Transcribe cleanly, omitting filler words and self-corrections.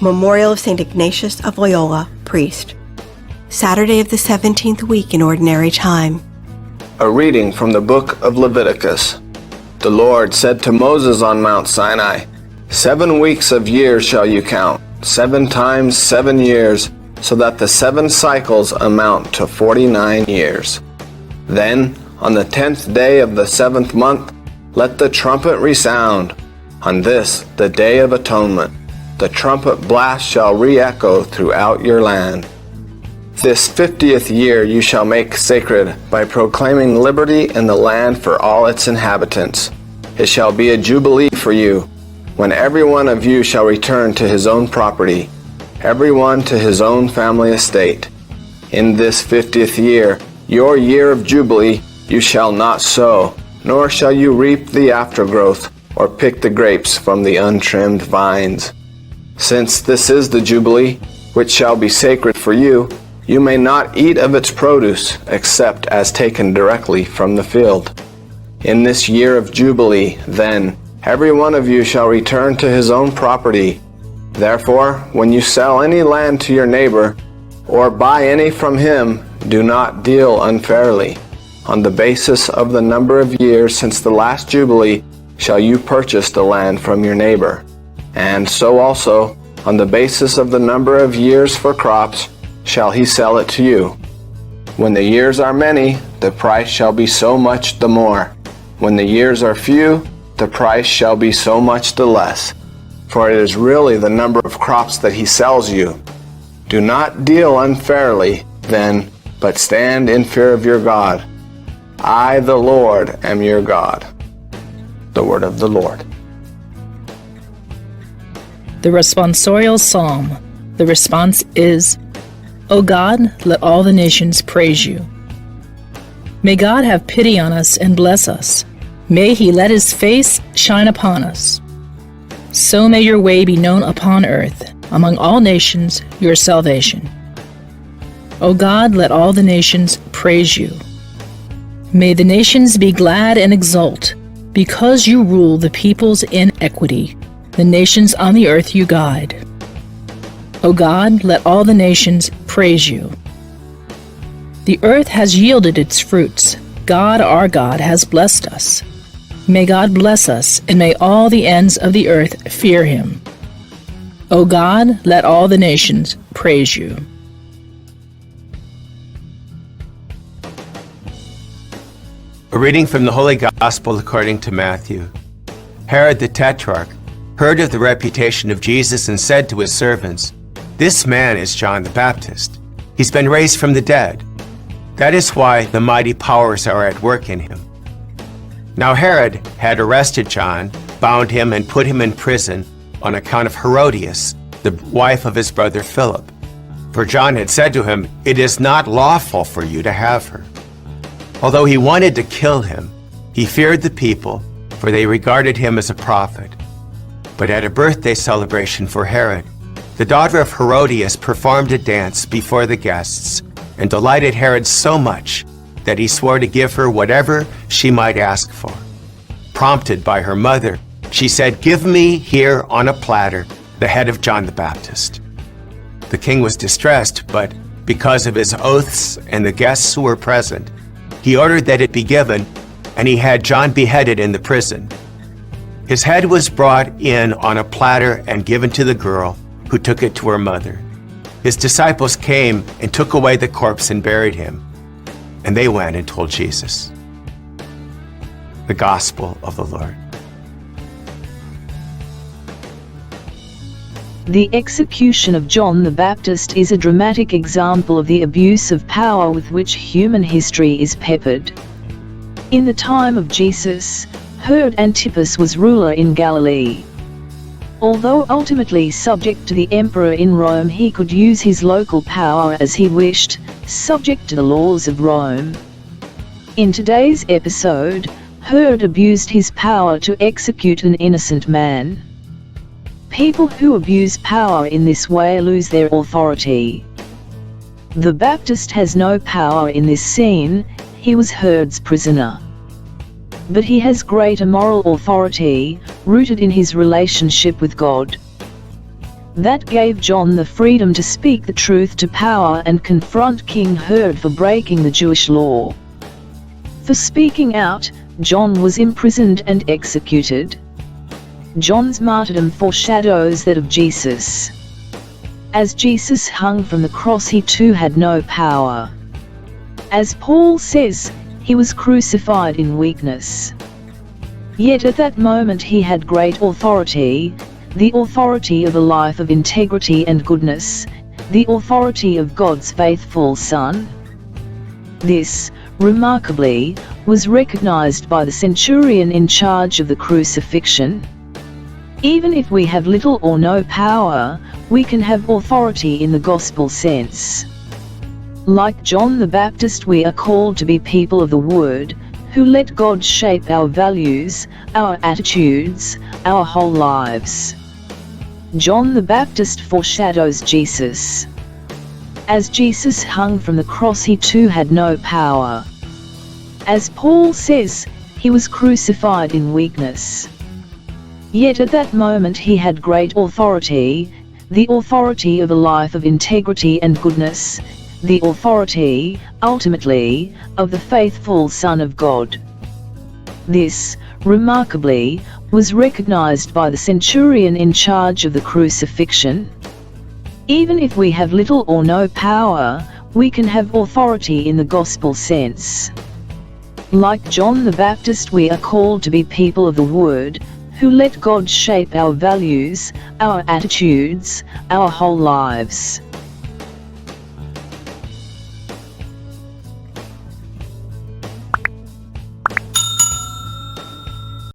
Memorial of St. Ignatius of Loyola, priest. Saturday of the 17th week in Ordinary Time. A reading from the book of Leviticus. The Lord said to Moses on Mount Sinai, 7 weeks of years shall you count, 7 times 7 years, so that the 7 cycles amount to 49 years. Then, on the 10th day of the 7th month, let the trumpet resound. On this, the Day of Atonement, the trumpet blast shall re-echo throughout your land. This 50th year you shall make sacred by proclaiming liberty in the land for all its inhabitants. It shall be a jubilee for you, when every one of you shall return to his own property, every one to his own family estate. In this 50th year, your year of jubilee, you shall not sow, nor shall you reap the aftergrowth, or pick the grapes from the untrimmed vines. Since this is the Jubilee, which shall be sacred for you, you may not eat of its produce, except as taken directly from the field. In this year of Jubilee, then, every one of you shall return to his own property. Therefore, when you sell any land to your neighbor, or buy any from him, do not deal unfairly. On the basis of the number of years since the last Jubilee shall you purchase the land from your neighbor. And so also, on the basis of the number of years for crops, shall he sell it to you. When the years are many, the price shall be so much the more. When the years are few, the price shall be so much the less. For it is really the number of crops that he sells you. Do not deal unfairly, then, but stand in fear of your God. I, the Lord, am your God. The word of the Lord. The responsorial psalm. The response is, O God, let all the nations praise you. May God have pity on us and bless us. May he let his face shine upon us. So may your way be known upon earth, among all nations, your salvation. O God, let all the nations praise you. May the nations be glad and exult, because you rule the peoples in equity. The nations on the earth you guide. O God, let all the nations praise you. The earth has yielded its fruits. God, our God, has blessed us. May God bless us, and may all the ends of the earth fear him. O God, let all the nations praise you. A reading from the Holy Gospel according to Matthew. Herod the Tetrarch heard of the reputation of Jesus and said to his servants, This man is John the Baptist. He's been raised from the dead. That is why the mighty powers are at work in him. Now Herod had arrested John, bound him, and put him in prison on account of Herodias, the wife of his brother Philip. For John had said to him, It is not lawful for you to have her. Although he wanted to kill him, he feared the people, for they regarded him as a prophet. But at a birthday celebration for Herod, the daughter of Herodias performed a dance before the guests and delighted Herod so much that he swore to give her whatever she might ask for. Prompted by her mother, she said, Give me here on a platter the head of John the Baptist. The king was distressed, but because of his oaths and the guests who were present, he ordered that it be given, and he had John beheaded in the prison. His head was brought in on a platter and given to the girl, who took it to her mother. His disciples came and took away the corpse and buried him, and they went and told Jesus. The Gospel of the Lord. The execution of John the Baptist is a dramatic example of the abuse of power with which human history is peppered. In the time of Jesus, Herod Antipas was ruler in Galilee. Although ultimately subject to the emperor in Rome, he could use his local power as he wished, subject to the laws of Rome. In today's episode, Herod abused his power to execute an innocent man. People who abuse power in this way lose their authority. The Baptist has no power in this scene, he was Herod's prisoner. But he has greater moral authority, rooted in his relationship with God. That gave John the freedom to speak the truth to power and confront King Herod for breaking the Jewish law. For speaking out, John was imprisoned and executed. John's martyrdom foreshadows that of Jesus. As Jesus hung from the cross, he too had no power. As Paul says, he was crucified in weakness. Yet at that moment he had great authority, the authority of a life of integrity and goodness, the authority of God's faithful Son. This, remarkably, was recognized by the centurion in charge of the crucifixion. Even if we have little or no power, we can have authority in the gospel sense. Like John the Baptist, we are called to be people of the Word, who let God shape our values, our attitudes, our whole lives. John the Baptist foreshadows Jesus. As Jesus hung from the cross, he too had no power. As Paul says, he was crucified in weakness. Yet at that moment he had great authority, the authority of a life of integrity and goodness, the authority, ultimately, of the faithful Son of God. This, remarkably, was recognized by the centurion in charge of the crucifixion. Even if we have little or no power, we can have authority in the gospel sense. Like John the Baptist, we are called to be people of the Word, who let God shape our values, our attitudes, our whole lives.